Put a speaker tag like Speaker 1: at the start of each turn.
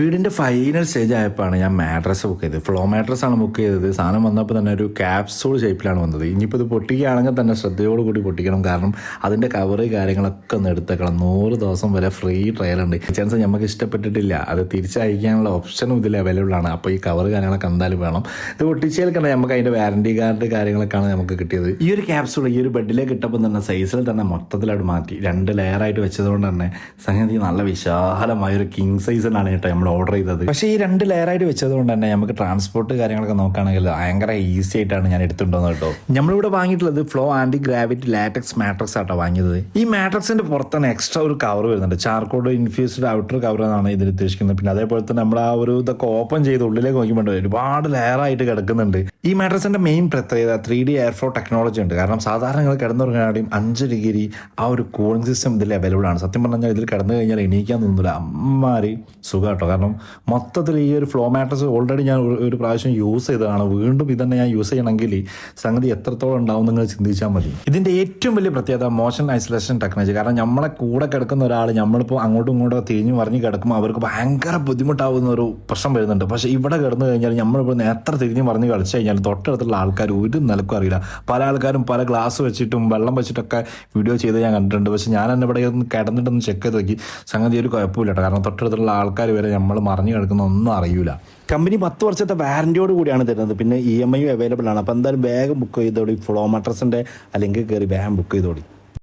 Speaker 1: വീടിൻ്റെ final stage ആയപ്പോഴാണ് ഞാൻ മാട്രസ് ബുക്ക് ചെയ്തത്. ഫ്ലോ മാട്രസ് ആണ് ബുക്ക് ചെയ്തത്. സാധനം വന്നപ്പോൾ തന്നെ ഒരു ക്യാപ്സൂൾ ഷേപ്പിലാണ് വന്നത്. ഇനിയിപ്പോൾ ഇത് പൊട്ടിക്കുകയാണെങ്കിൽ തന്നെ ശ്രദ്ധയോടുകൂടി പൊട്ടിക്കണം. കാരണം അതിൻ്റെ കവറ് കാര്യങ്ങളൊക്കെ ഒന്ന് എടുത്തേക്കണം. 100 ദിവസം വരെ ഫ്രീ ട്രയൽ ഉണ്ട്. ചാൻസ് നമുക്ക് ഇഷ്ടപ്പെട്ടിട്ടില്ല, അത് തിരിച്ചയക്കാനുള്ള ഓപ്ഷനും ഇതിൽ അവൈലബിൾ ആണ്. അപ്പോൾ ഈ കവറ് കാര്യങ്ങളൊക്കെ എന്തായാലും വേണം. ഇത് പൊട്ടിച്ചേൽക്കണ്ട നമുക്ക് അതിൻ്റെ വാറണ്ടി കാർഡ് കാര്യങ്ങളൊക്കെയാണ് നമുക്ക് കിട്ടിയത്. ഈ ഒരു ക്യാപ്സൂൾ ഈ ഒരു ബെഡിലേക്ക് ഇട്ടപ്പോൾ തന്നെ സൈസിൽ തന്നെ മൊത്തത്തിലായിട്ട് മാറ്റി. 2 ലെയറായിട്ട് വെച്ചതുകൊണ്ട് തന്നെ സംഗതി നല്ല വിശാലമായൊരു കിങ് സൈസിലാണ് കേട്ടോ നമ്മൾ ഓർഡർ ചെയ്തത്. പക്ഷേ ഈ 2 ലെയറായിട്ട് വെച്ചതുകൊണ്ട് തന്നെ നമുക്ക് ട്രാൻസ്പോർട്ട് കാര്യങ്ങളൊക്കെ നോക്കുകയാണെങ്കിൽ ഭയങ്കര ഈസി ആയിട്ടാണ് ഞാൻ എടുത്തിട്ടുണ്ടെന്ന് കേട്ടോ. നമ്മളിവിടെ വാങ്ങിയിട്ടുള്ളത് ഫ്ലോ ആൻറ്റി ഗ്രാവിറ്റി ലാറ്റക്സ് മാട്രക്സ് ആട്ടോ വാങ്ങിയത്. ഈ മാട്രക്സിന്റെ പുറത്താണ് എക്സ്ട്രാ ഒരു കവർ വരുന്നുണ്ട്. ചാർക്കോൾ ഇൻഫ്യൂസ്ഡ് ഔട്ടർ കവർ എന്നാണ് ഇതിൽ ഉദ്ദേശിക്കുന്നത്. പിന്നെ അതേപോലെ തന്നെ നമ്മൾ ആ ഒരു ഇതൊക്കെ ഓപ്പൺ ചെയ്ത് ഉള്ളിലേക്ക് നോക്കിയുമ്പോൾ ഒരുപാട് ലെയറായിട്ട് കിടക്കുന്നുണ്ട്. ഈ മാട്രസിന്റെ മെയിൻ പ്രത്യേകത 3D എയർ ഫ്ലോ ടെക്നോളജി ഉണ്ട്. കാരണം സാധാരണ നിങ്ങൾ കിടന്നുറങ്ങാണെങ്കിലും 5 ഡിഗ്രി ആ ഒരു കൂളിംഗ് സിസ്റ്റം ഇതിൽ അവൈലബിൾ ആണ്. സത്യം പറഞ്ഞാൽ ഇതിൽ കിടന്നു കഴിഞ്ഞാൽ എണീക്കാൻ തോന്നില്ല, അമ്മാരി സുഖം കേട്ടോ. കാരണം മൊത്തത്തിൽ ഈ ഒരു ഫ്ലോ മാട്രസ് ഓൾറെഡി ഞാൻ ഒരു പ്രാവശ്യം യൂസ് ചെയ്തതാണ്. വീണ്ടും ഇതന്നെ ഞാൻ യൂസ് ചെയ്യണമെങ്കിൽ സംഗതി എത്രത്തോളം ഉണ്ടാവും നിങ്ങൾ ചിന്തിച്ചാൽ മതി. ഇതിന്റെ ഏറ്റവും വലിയ പ്രത്യേകത മോഷൻ ഐസൊലേഷൻ ടെക്നോളജി. കാരണം നമ്മളെ കൂടെ കിടക്കുന്ന ഒരാൾ നമ്മളിപ്പോൾ അങ്ങോട്ടും ഇങ്ങോട്ടും തിരിഞ്ഞു മറിഞ്ഞ് കിടക്കുമ്പോൾ അവർക്ക് ഭയങ്കര ബുദ്ധിമുട്ടാവുന്ന ഒരു പ്രശ്നം വരുന്നുണ്ട്. പക്ഷേ ഇവിടെ കിടന്നു കഴിഞ്ഞാൽ നമ്മളിപ്പോൾ എത്ര തിരിഞ്ഞ് മറിഞ്ഞ് കളിച്ചു കഴിഞ്ഞാൽ തൊട്ടടുത്തുള്ള ആൾക്കാർ ഒരു നിലക്കും അറിയില്ല. പല ആൾക്കാരും പല ഗ്ലാസ് വെച്ചിട്ടും വെള്ളം വെച്ചിട്ടൊക്കെ വീഡിയോ ചെയ്ത് ഞാൻ കണ്ടിട്ടുണ്ട്. പക്ഷെ ഞാൻ എന്നെ ഇവിടെ കിടന്നിട്ടൊന്ന് ചെക്ക് ചെയ്ത് നോക്കി, സംഗതി ഒരു കുഴപ്പമില്ല കേട്ടോ. കാരണം തൊട്ടടുത്തുള്ള ആൾക്കാർ വരെ നമ്മൾ മറിഞ്ഞു കിടക്കുന്ന ഒന്നും അറിയില്ല. കമ്പനി 10 വർഷത്തെ വാറന്റിയോട് കൂടിയാണ് തരുന്നത്. പിന്നെ EMI അവൈലബിൾ ആണ്. അപ്പോൾ എന്തായാലും വേഗം ബുക്ക് ചെയ്തോളി. ഫ്ലോ മാട്രസിൻ്റെ ലിങ്ക് കയറി വേഗം ബുക്ക് ചെയ്തോളി.